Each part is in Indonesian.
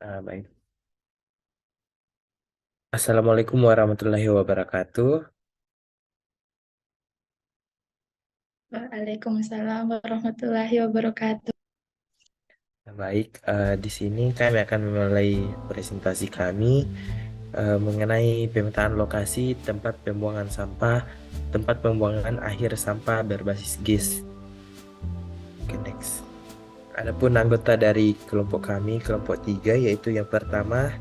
Baik. Assalamualaikum warahmatullahi wabarakatuh. Waalaikumsalam warahmatullahi wabarakatuh. Baik, di sini kami akan memulai presentasi kami mengenai pemetaan lokasi tempat pembuangan sampah, tempat pembuangan akhir sampah berbasis GIS. Oke, next. Adapun anggota dari kelompok kami, kelompok 3, yaitu yang pertama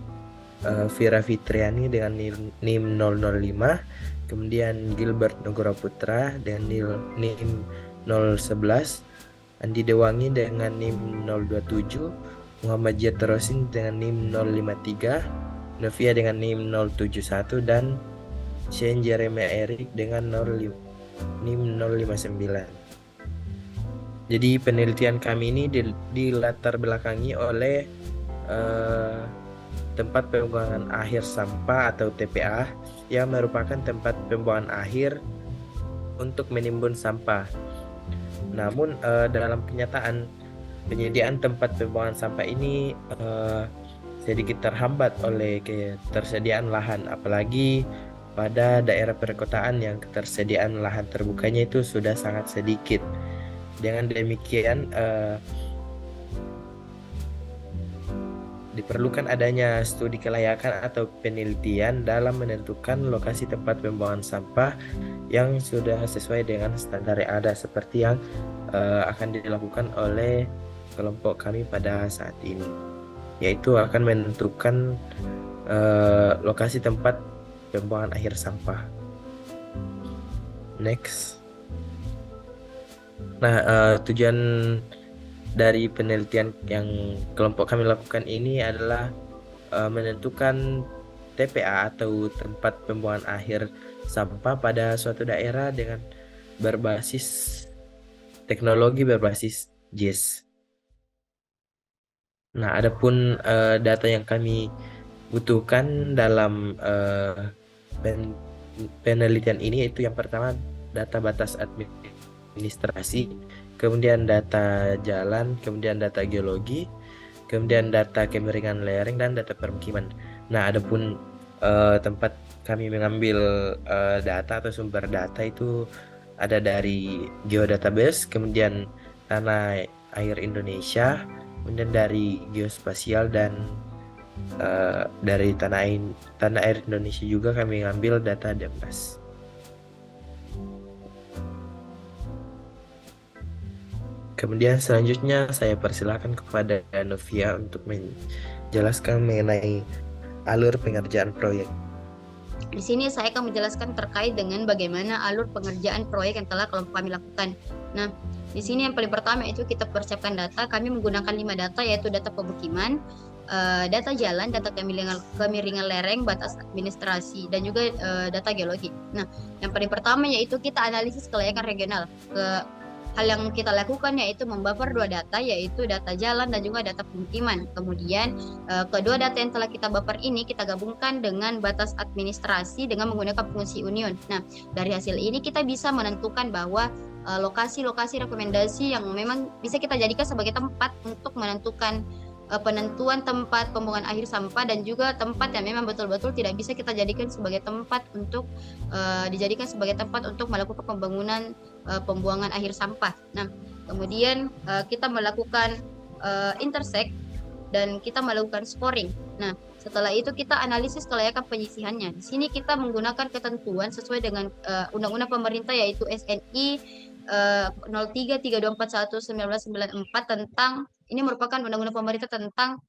Vira Fitriani dengan NIM 005, kemudian Gilbert Nugroho Putra dengan NIM 011, Andi Dewangi dengan NIM 027, Muhammad Jatterosin dengan NIM 053, Novia dengan NIM 071, dan Shane Jeremy Eric dengan NIM 059. Jadi penelitian kami ini dilatar belakangi oleh eh, tempat pembuangan akhir sampah atau TPA yang merupakan tempat pembuangan akhir untuk menimbun sampah. Namun dalam kenyataan penyediaan tempat pembuangan sampah ini sedikit terhambat oleh ketersediaan lahan, apalagi pada daerah perkotaan yang ketersediaan lahan terbukanya itu sudah sangat sedikit. Dengan demikian diperlukan adanya studi kelayakan atau penelitian dalam menentukan lokasi tempat pembuangan sampah yang sudah sesuai dengan standar yang ada, seperti yang akan dilakukan oleh kelompok kami pada saat ini, yaitu akan menentukan lokasi tempat pembuangan akhir sampah. Next. Nah, tujuan dari penelitian yang kelompok kami lakukan ini adalah menentukan TPA atau tempat pembuangan akhir sampah pada suatu daerah dengan berbasis teknologi berbasis JIS. Nah, adapun data yang kami butuhkan dalam pen- penelitian ini yaitu yang pertama data batas administrasi, kemudian data jalan, kemudian data geologi, kemudian data kemiringan lereng dan data permukiman. Nah, adapun tempat kami mengambil data atau sumber data itu ada dari Geodatabase, kemudian Tanah Air Indonesia, kemudian dari Geospasial, dan dari Tanah Air Indonesia juga kami ngambil data Deptas. Kemudian selanjutnya saya persilakan kepada Novia untuk menjelaskan mengenai alur pengerjaan proyek. Di sini saya akan menjelaskan terkait dengan bagaimana alur pengerjaan proyek yang telah kelompok kami lakukan. Nah, di sini yang paling pertama itu kita persiapkan data. Kami menggunakan 5 data, yaitu data pemukiman, data jalan, data kemiringan lereng, batas administrasi, dan juga data geologi. Nah, yang paling pertama yaitu kita analisis kelayakan regional. Hal yang kita lakukan yaitu membuffer 2 data, yaitu data jalan dan juga data pemukiman. Kemudian kedua data yang telah kita buffer ini kita gabungkan dengan batas administrasi dengan menggunakan fungsi union. Nah, dari hasil ini kita bisa menentukan bahwa lokasi-lokasi rekomendasi yang memang bisa kita jadikan sebagai tempat untuk menentukan penentuan tempat pembuangan akhir sampah, dan juga tempat yang memang betul-betul tidak bisa kita jadikan sebagai tempat untuk dijadikan sebagai tempat untuk melakukan pembangunan pembuangan akhir sampah. Nah, kemudian kita melakukan intersect dan kita melakukan scoring. Nah, setelah itu kita analisis kelayakan penyisihannya. Di sini kita menggunakan ketentuan sesuai dengan undang-undang pemerintah, yaitu SNI 0332411994 tentang, ini merupakan undang-undang pemerintah tentang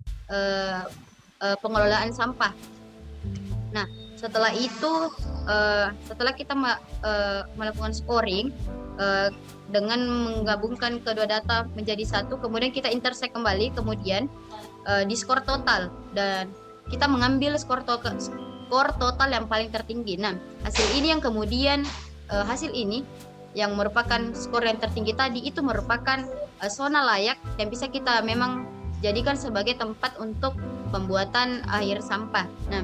pengelolaan sampah. Nah, setelah itu setelah kita melakukan scoring dengan menggabungkan kedua data menjadi satu, kemudian kita intersect kembali, kemudian di skor total, dan kita mengambil skor total yang paling tertinggi. Nah, hasil ini yang kemudian hasil ini yang merupakan skor yang tertinggi tadi itu merupakan zona layak yang bisa kita memang jadikan sebagai tempat untuk pembuatan akhir sampah. Nah,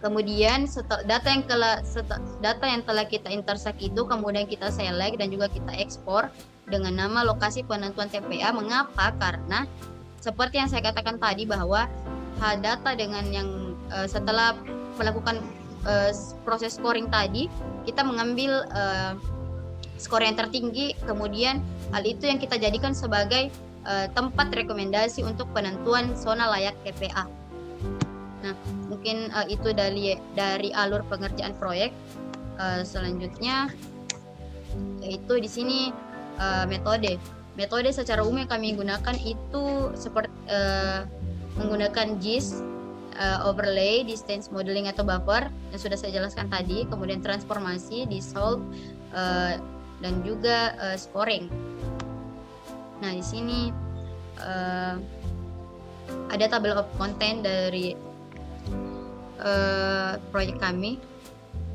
kemudian data yang telah kita intersect itu kemudian kita select dan juga kita ekspor dengan nama lokasi penentuan TPA. Mengapa? Karena seperti yang saya katakan tadi bahwa data dengan yang setelah melakukan proses scoring tadi, kita mengambil skor yang tertinggi, kemudian hal itu yang kita jadikan sebagai tempat rekomendasi untuk penentuan zona layak TPA. Nah, mungkin itu dari alur pengerjaan proyek. Selanjutnya yaitu di sini metode. Metode secara umum yang kami gunakan itu seperti menggunakan GIS, overlay, distance modeling atau buffer yang sudah saya jelaskan tadi, kemudian transformasi, dissolve, dan juga scoring. Nah, di sini ada table of content dari proyek kami.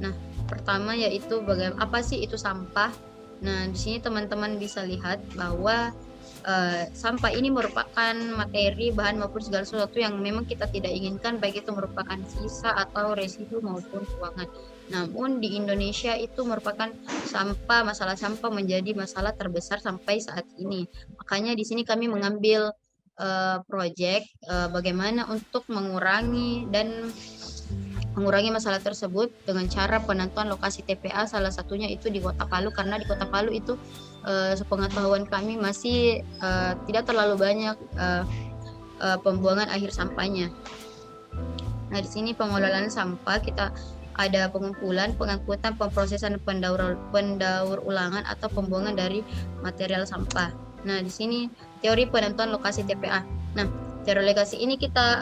Nah, pertama yaitu apa sih itu sampah. Nah, di sini teman-teman bisa lihat bahwa sampah ini merupakan materi, bahan maupun segala sesuatu yang memang kita tidak inginkan, baik itu merupakan sisa atau residu maupun buangan. Namun di Indonesia itu merupakan masalah sampah menjadi masalah terbesar sampai saat ini. Makanya di sini kami mengambil proyek bagaimana untuk mengurangi masalah tersebut dengan cara penentuan lokasi TPA, salah satunya itu di Kota Palu, karena di Kota Palu itu sepengetahuan kami masih tidak terlalu banyak pembuangan akhir sampahnya. Nah, di sini pengelolaan sampah kita ada pengumpulan, pengangkutan, pemrosesan, pendaur ulangan atau pembuangan dari material sampah. Nah, di sini teori penentuan lokasi TPA. Nah, teori lokasi ini kita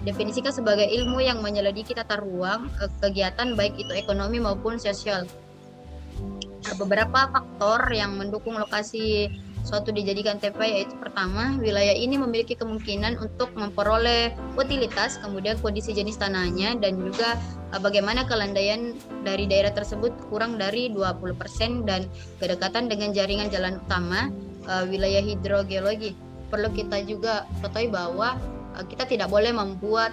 definisikan sebagai ilmu yang menyelidiki tata ruang kegiatan baik itu ekonomi maupun sosial. Beberapa faktor yang mendukung lokasi suatu dijadikan TPA yaitu pertama, wilayah ini memiliki kemungkinan untuk memperoleh utilitas, kemudian kondisi jenis tanahnya, dan juga bagaimana kelandaian dari daerah tersebut kurang dari 20% dan kedekatan dengan jaringan jalan utama, wilayah hidrogeologi. Perlu kita juga ketahui bahwa kita tidak boleh membuat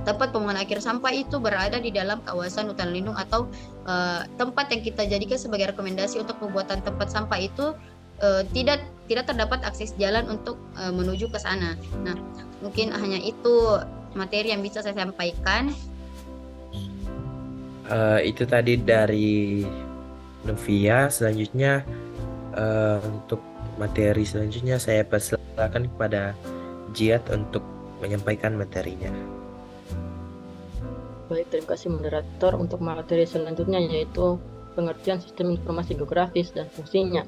tempat pembuangan akhir sampah itu berada di dalam kawasan hutan lindung atau tempat yang kita jadikan sebagai rekomendasi untuk pembuatan tempat sampah itu tidak terdapat akses jalan untuk menuju ke sana. Nah, mungkin hanya itu materi yang bisa saya sampaikan. Itu tadi dari Novia. Selanjutnya untuk materi selanjutnya saya persilakan kepada Jiat untuk menyampaikan materinya. Baik, terima kasih moderator. Untuk materi selanjutnya yaitu pengertian sistem informasi geografis dan fungsinya.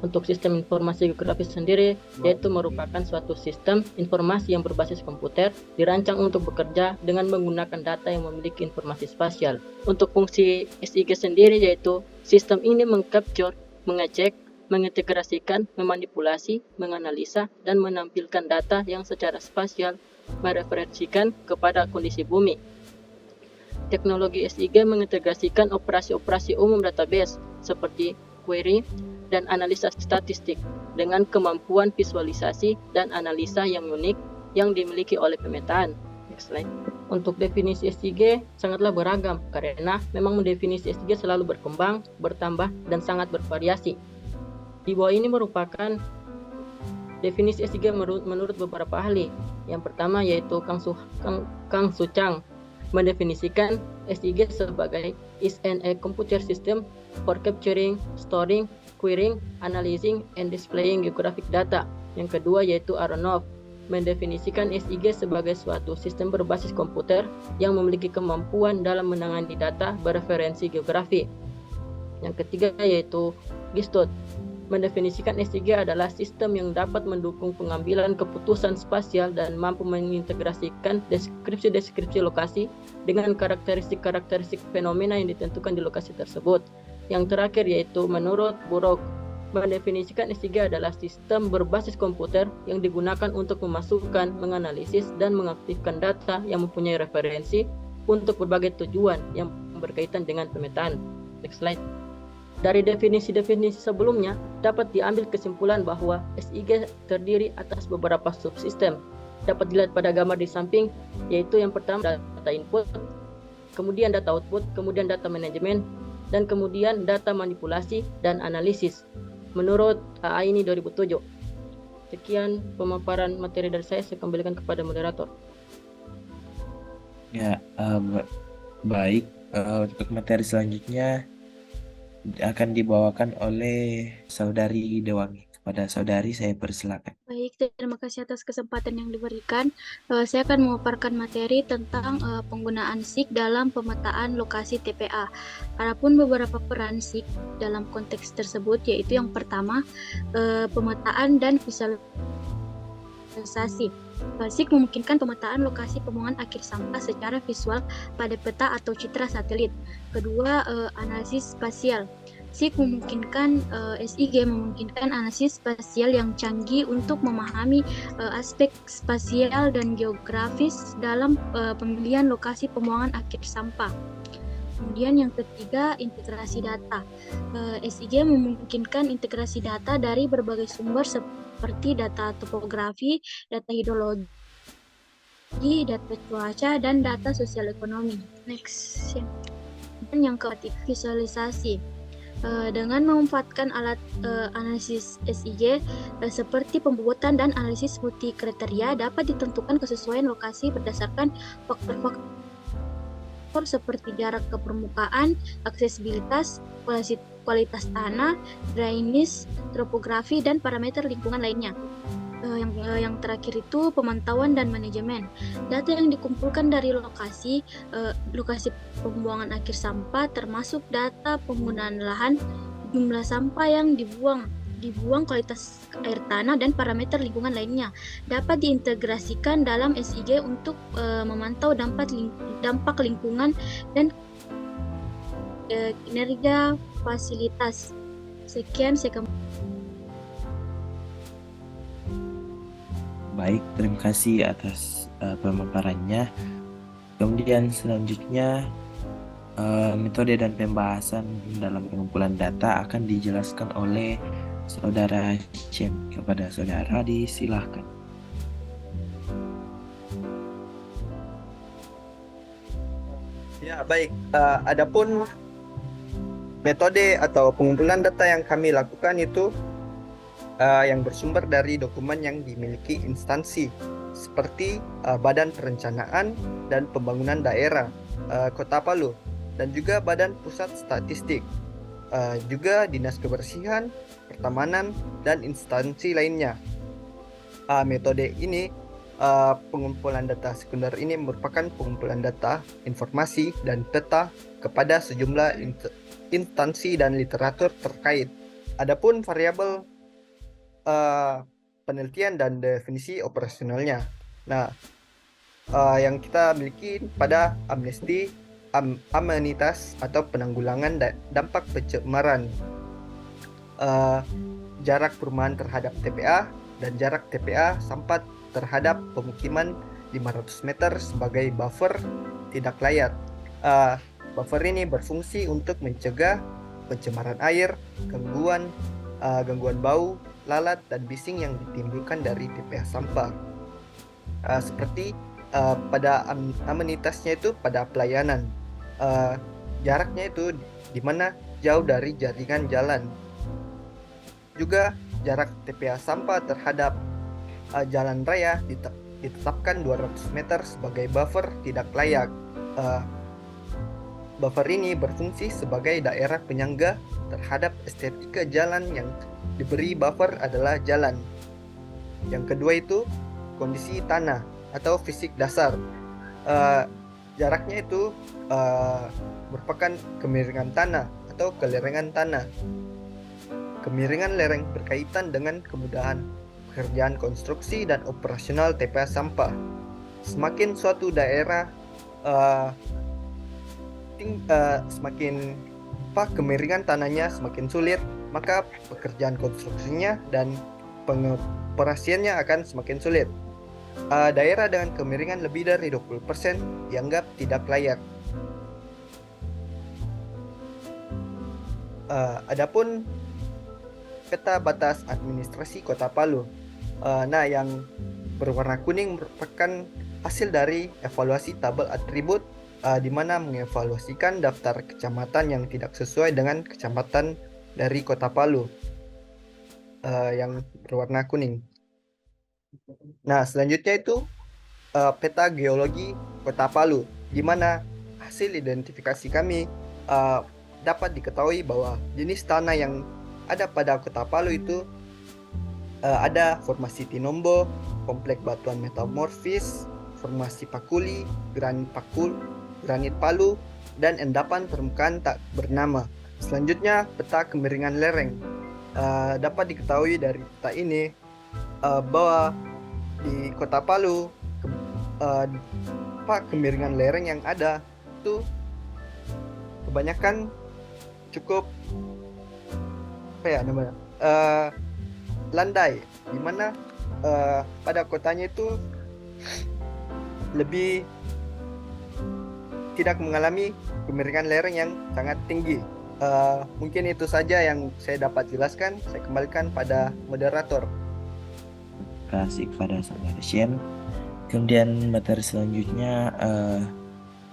Untuk sistem informasi geografis sendiri yaitu merupakan suatu sistem informasi yang berbasis komputer dirancang untuk bekerja dengan menggunakan data yang memiliki informasi spasial. Untuk fungsi SIG sendiri yaitu sistem ini mengcapture, mengecek, mengintegrasikan, memanipulasi, menganalisa, dan menampilkan data yang secara spasial mereferensikan kepada kondisi bumi. Teknologi SIG mengintegrasikan operasi-operasi umum database seperti query dan analisa statistik dengan kemampuan visualisasi dan analisa yang unik yang dimiliki oleh pemetaan. Next slide. Untuk definisi SIG sangatlah beragam karena memang definisi SIG selalu berkembang, bertambah, dan sangat bervariasi. Di bawah ini merupakan definisi SIG menurut beberapa ahli. Yang pertama yaitu Kang Suchang mendefinisikan SIG sebagai is a computer system for capturing, storing, querying, analyzing, and displaying geographic data. Yang kedua yaitu Aronov mendefinisikan SIG sebagai suatu sistem berbasis komputer yang memiliki kemampuan dalam menangani data bereferensi geografi. Yang ketiga yaitu Gistot mendefinisikan SIG adalah sistem yang dapat mendukung pengambilan keputusan spasial dan mampu mengintegrasikan deskripsi-deskripsi lokasi dengan karakteristik-karakteristik fenomena yang ditentukan di lokasi tersebut. Yang terakhir yaitu menurut Burok mendefinisikan SIG adalah sistem berbasis komputer yang digunakan untuk memasukkan, menganalisis, dan mengaktifkan data yang mempunyai referensi untuk berbagai tujuan yang berkaitan dengan pemetaan. Next slide. Dari definisi-definisi sebelumnya, dapat diambil kesimpulan bahwa SIG terdiri atas beberapa subsistem. Dapat dilihat pada gambar di samping, yaitu yang pertama data input, kemudian data output, kemudian data manajemen, dan kemudian data manipulasi dan analisis. Menurut AINI 2007. Sekian pemaparan materi dari saya kembalikan kepada moderator. Ya, baik. Untuk materi selanjutnya akan dibawakan oleh Saudari Dewangi. Kepada Saudari saya persilakan. Baik, terima kasih atas kesempatan yang diberikan. Saya akan memaparkan materi tentang penggunaan SIG dalam pemetaan lokasi TPA. Adapun beberapa peran SIG dalam konteks tersebut yaitu yang pertama, pemetaan dan visualisasi. SIG memungkinkan pemetaan lokasi pembuangan akhir sampah secara visual pada peta atau citra satelit. Kedua, analisis spasial. SIG memungkinkan SIG memungkinkan analisis spasial yang canggih untuk memahami aspek spasial dan geografis dalam pemilihan lokasi pembuangan akhir sampah. Kemudian yang ketiga, integrasi data. SIG memungkinkan integrasi data dari berbagai sumber seperti data topografi, data hidrologi, data cuaca, dan data sosial ekonomi. Next. Dan yang keempat, visualisasi. Dengan memanfaatkan alat analisis SIG seperti pembuatan dan analisis multi-kriteria dapat ditentukan kesesuaian lokasi berdasarkan faktor-faktor seperti jarak ke permukaan, aksesibilitas, kualitas tanah, drainase, topografi, dan parameter lingkungan lainnya. Yang terakhir itu pemantauan dan manajemen. Data yang dikumpulkan dari lokasi pembuangan akhir sampah termasuk data penggunaan lahan, jumlah sampah yang dibuang, kualitas air tanah, dan parameter lingkungan lainnya dapat diintegrasikan dalam SIG untuk memantau dampak lingkungan dan kinerja fasilitas. Sekian saya Baik, terima kasih atas pemaparannya. Kemudian selanjutnya metode dan pembahasan dalam pengumpulan data akan dijelaskan oleh Saudara Cem. Kepada Saudara disilahkan. Ya, baik. Adapun metode atau pengumpulan data yang kami lakukan itu yang bersumber dari dokumen yang dimiliki instansi seperti Badan Perencanaan dan Pembangunan Daerah Kota Palu dan juga Badan Pusat Statistik, juga Dinas Kebersihan, Pertamanan, dan instansi lainnya. Metode ini, pengumpulan data sekunder ini merupakan pengumpulan data, informasi, dan peta kepada sejumlah instansi dan literatur terkait. Adapun variabel penelitian dan definisi operasionalnya. Nah, yang kita miliki pada amenitas atau penanggulangan dampak pencemaran, jarak perumahan terhadap TPA dan jarak TPA sampah terhadap pemukiman 500 meter sebagai buffer tidak layak. Buffer ini berfungsi untuk mencegah pencemaran air, gangguan bau, lalat, dan bising yang ditimbulkan dari TPA sampah. Seperti pada amenitasnya itu pada pelayanan, jaraknya itu di mana jauh dari jaringan jalan. Juga jarak TPA sampah terhadap jalan raya ditetapkan 200 meter sebagai buffer tidak layak. Buffer ini berfungsi sebagai daerah penyangga terhadap estetika jalan. Yang diberi buffer adalah jalan. Yang kedua itu kondisi tanah atau fisik dasar. Jaraknya itu merupakan kemiringan tanah atau kelerengan tanah. Kemiringan lereng berkaitan dengan kemudahan pekerjaan konstruksi dan operasional TPA sampah. Semakin suatu daerah semakin kemiringan tanahnya semakin sulit, maka pekerjaan konstruksinya dan pengoperasiannya akan semakin sulit. Daerah dengan kemiringan lebih dari 20% dianggap tidak layak. Adapun peta batas administrasi Kota Palu, yang berwarna kuning merupakan hasil dari evaluasi tabel atribut, di mana mengevaluasikan daftar kecamatan yang tidak sesuai dengan kecamatan dari Kota Palu, yang berwarna kuning. Nah, selanjutnya itu peta geologi Kota Palu, di mana hasil identifikasi kami eh, dapat diketahui bahwa jenis tanah yang ada pada Kota Palu itu ada formasi Tinombo, komplek batuan metamorfis, formasi Pakuli, granit Palu, dan endapan permukaan tak bernama. Selanjutnya, peta kemiringan lereng. Dapat diketahui dari peta ini bahwa di Kota Palu eh, kemiringan lereng yang ada itu kebanyakan cukup apa ya namanya landai, di mana pada kotanya itu lebih tidak mengalami kemiringan lereng yang sangat tinggi. Mungkin itu saja yang saya dapat jelaskan. Saya kembalikan pada moderator. Kasih kepada saudara Shen. Kemudian materi selanjutnya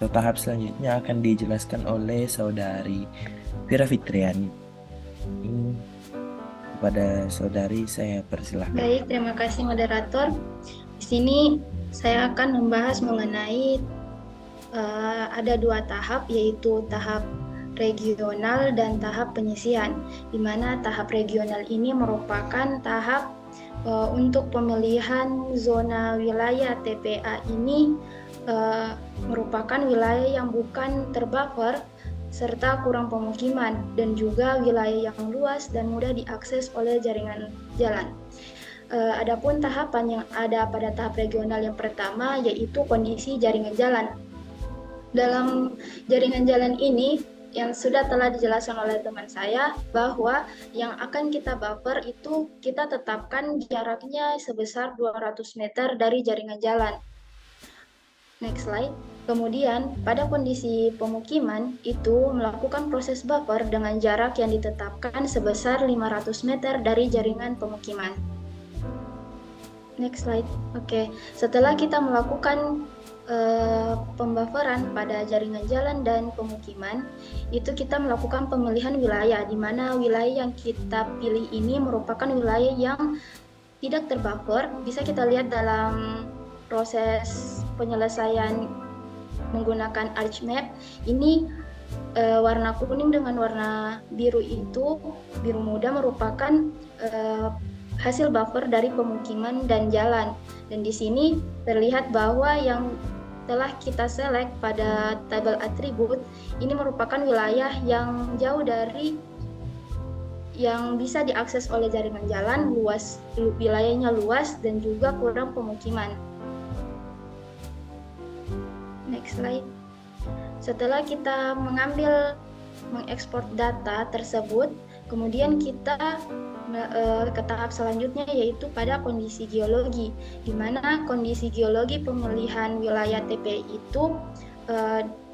atau tahap selanjutnya akan dijelaskan oleh saudari Vira Fitriani. Kepada saudari saya persilahkan. Baik, terima kasih moderator. Di sini saya akan membahas mengenai ada 2 tahap, yaitu tahap regional dan tahap penyisihan. Di mana tahap regional ini merupakan tahap untuk pemilihan zona wilayah TPA ini merupakan wilayah yang bukan terbuffer serta kurang pemukiman dan juga wilayah yang luas dan mudah diakses oleh jaringan jalan. Adapun tahapan yang ada pada tahap regional yang pertama yaitu kondisi jaringan jalan. Dalam jaringan jalan ini yang sudah telah dijelaskan oleh teman saya bahwa yang akan kita buffer itu kita tetapkan jaraknya sebesar 200 meter dari jaringan jalan. Next slide. Kemudian pada kondisi pemukiman itu melakukan proses buffer dengan jarak yang ditetapkan sebesar 500 meter dari jaringan pemukiman. Next slide. Oke, setelah kita melakukan pembufferan pada jaringan jalan dan pemukiman, itu kita melakukan pemilihan wilayah, di mana wilayah yang kita pilih ini merupakan wilayah yang tidak terbuffer. Bisa kita lihat dalam proses penyelesaian menggunakan ArcMap. Ini warna kuning dengan warna biru itu, biru muda merupakan hasil buffer dari pemukiman dan jalan. Dan di sini terlihat bahwa yang telah kita select pada tabel atribut ini merupakan wilayah yang jauh dari yang bisa diakses oleh jaringan jalan, luas, wilayahnya luas dan juga kurang pemukiman. Next slide. Setelah kita mengekspor data tersebut, kemudian kita ke tahap selanjutnya yaitu pada kondisi geologi, di mana kondisi geologi pemilihan wilayah TPA itu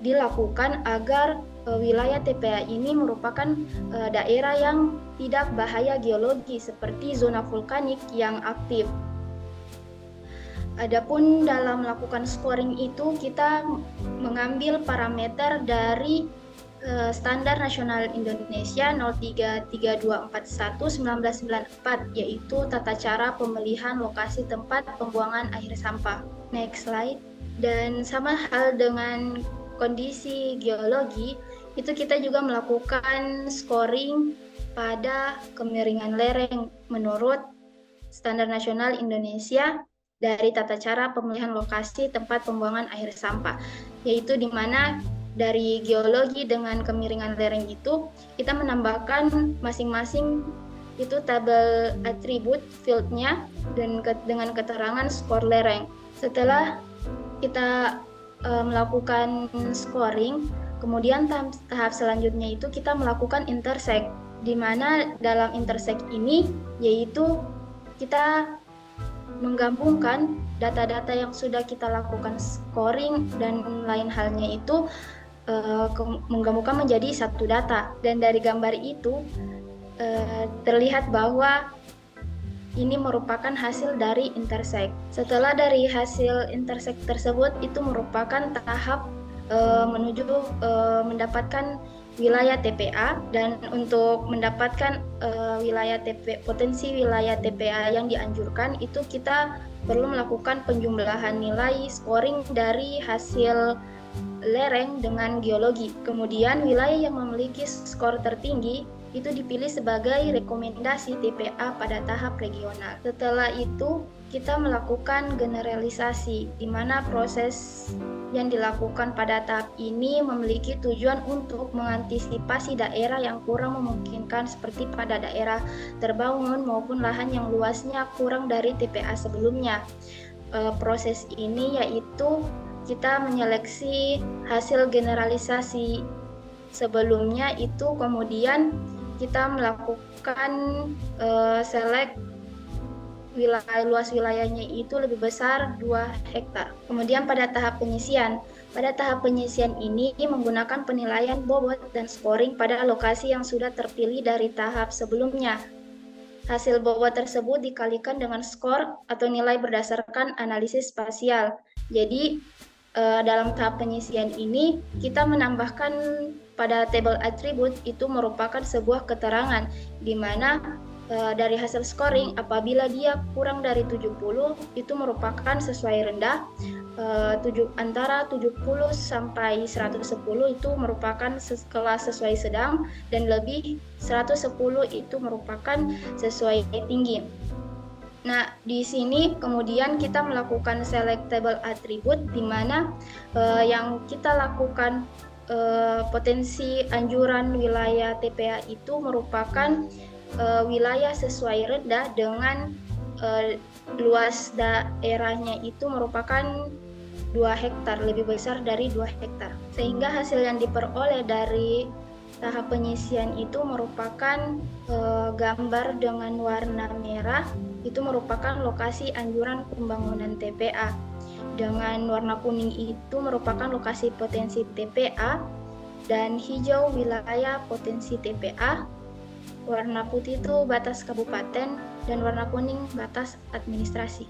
dilakukan agar wilayah TPA ini merupakan daerah yang tidak bahaya geologi seperti zona vulkanik yang aktif. Adapun dalam melakukan scoring itu kita mengambil parameter dari Standar Nasional Indonesia 033241/1994 yaitu tata cara pemilihan lokasi tempat pembuangan akhir sampah. Next slide. Dan sama hal dengan kondisi geologi, itu kita juga melakukan scoring pada kemiringan lereng menurut Standar Nasional Indonesia dari tata cara pemilihan lokasi tempat pembuangan akhir sampah, yaitu di mana dari geologi dengan kemiringan lereng itu kita menambahkan masing-masing itu tabel atribut fieldnya dan dengan keterangan skor lereng. Setelah kita melakukan scoring, kemudian tahap selanjutnya itu kita melakukan intersect, di mana dalam intersect ini yaitu kita menggabungkan data-data yang sudah kita lakukan scoring dan lain halnya itu menggabungkan menjadi satu data. Dan dari gambar itu terlihat bahwa ini merupakan hasil dari intersect. Setelah dari hasil intersect tersebut itu merupakan tahap menuju mendapatkan wilayah TPA, dan untuk mendapatkan potensi wilayah TPA yang dianjurkan itu kita perlu melakukan penjumlahan nilai scoring dari hasil lereng dengan geologi. Kemudian wilayah yang memiliki skor tertinggi itu dipilih sebagai rekomendasi TPA pada tahap regional. Setelah itu kita melakukan generalisasi, di mana proses yang dilakukan pada tahap ini memiliki tujuan untuk mengantisipasi daerah yang kurang memungkinkan seperti pada daerah terbangun maupun lahan yang luasnya kurang dari TPA sebelumnya. Proses ini yaitu kita menyeleksi hasil generalisasi sebelumnya itu, kemudian kita melakukan select luas wilayahnya itu lebih besar 2 hektar. Kemudian pada tahap penyisian ini menggunakan penilaian bobot dan scoring pada lokasi yang sudah terpilih dari tahap sebelumnya. Hasil bobot tersebut dikalikan dengan skor atau nilai berdasarkan analisis spasial. Jadi dalam tahap penyisian ini kita menambahkan pada tabel atribut itu merupakan sebuah keterangan di mana dari hasil scoring apabila dia kurang dari 70 itu merupakan sesuai rendah, antara 70 sampai 110 itu merupakan kelas sesuai sedang, dan lebih 110 itu merupakan sesuai tinggi. Nah, di sini kemudian kita melakukan selectable attribute di mana yang kita lakukan potensi anjuran wilayah TPA itu merupakan wilayah sesuai rendah dengan luas daerahnya itu merupakan 2 hektar, lebih besar dari 2 hektar. Sehingga hasil yang diperoleh dari tahap penyisian itu merupakan gambar dengan warna merah, itu merupakan lokasi anjuran pembangunan TPA. Dengan warna kuning itu merupakan lokasi potensi TPA, dan hijau wilayah potensi TPA, warna putih itu batas kabupaten, dan warna kuning batas administrasi.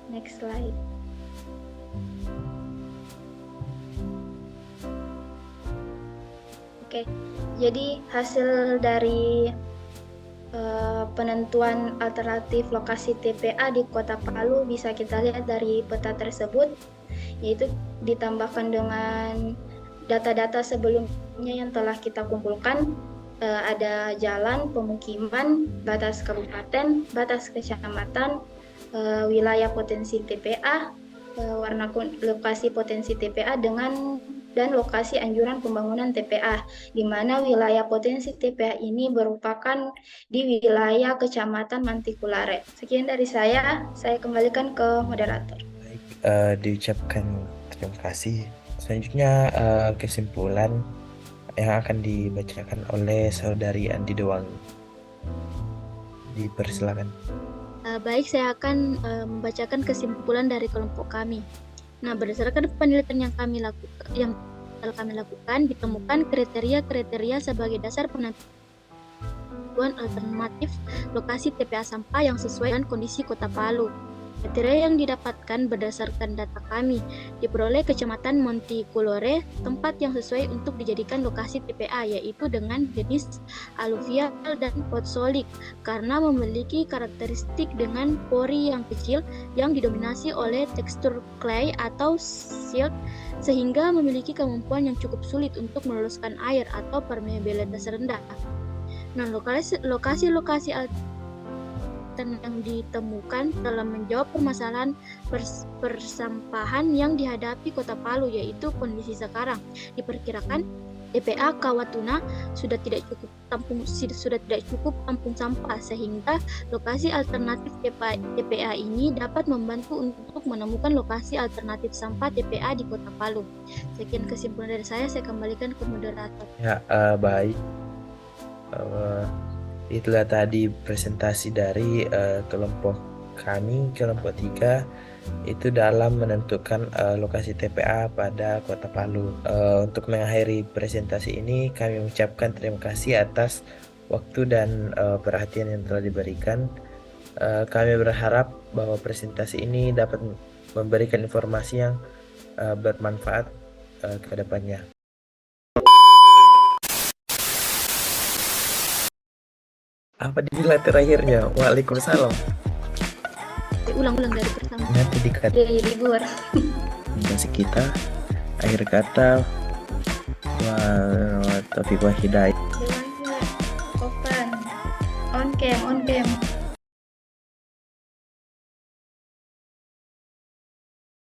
Next slide. Oke, jadi hasil dari penentuan alternatif lokasi TPA di Kota Palu bisa kita lihat dari peta tersebut, yaitu ditambahkan dengan data-data sebelumnya yang telah kita kumpulkan. Ada jalan, pemukiman, batas kabupaten, batas kecamatan, wilayah potensi TPA, warna lokasi potensi TPA dan lokasi anjuran pembangunan TPA, di mana wilayah potensi TPA ini merupakan di wilayah Kecamatan Mantikulare. Sekian dari saya kembalikan ke moderator. Baik, diucapkan terima kasih. Selanjutnya kesimpulan yang akan dibacakan oleh Saudari Andi Dewangi. Dipersilakan. Baik, saya akan membacakan kesimpulan dari kelompok kami. Nah, berdasarkan penelitian yang telah kami lakukan, ditemukan kriteria-kriteria sebagai dasar penentuan alternatif lokasi TPA sampah yang sesuai dengan kondisi Kota Palu. Kriteria yang didapatkan berdasarkan data kami diperoleh Kecamatan Montikulore, tempat yang sesuai untuk dijadikan lokasi TPA, yaitu dengan jenis aluvial dan potsolik, karena memiliki karakteristik dengan pori yang kecil yang didominasi oleh tekstur clay atau silt, sehingga memiliki kemampuan yang cukup sulit untuk meloluskan air atau permeabilitas rendah. Nah, lokasi-lokasi yang ditemukan dalam menjawab permasalahan persampahan yang dihadapi Kota Palu, yaitu kondisi sekarang. Diperkirakan TPA Kawatuna sudah tidak cukup tampung sampah, sehingga lokasi alternatif TPA ini dapat membantu untuk menemukan lokasi alternatif sampah TPA di Kota Palu. Sekian kesimpulan dari saya kembalikan ke moderator. Ya, baik. Itulah tadi presentasi dari kelompok kami, kelompok 3, itu dalam menentukan lokasi TPA pada Kota Palu. Untuk mengakhiri presentasi ini, kami mengucapkan terima kasih atas waktu dan perhatian yang telah diberikan. Kami berharap bahwa presentasi ini dapat memberikan informasi yang bermanfaat ke depannya. Apa dinilai terakhirnya? Waalaikumsalam. Ulang-ulang dari pertama. Nanti dikata Dari libur. kita akhir kata wa taufiq wa hidayah. Open. On cam.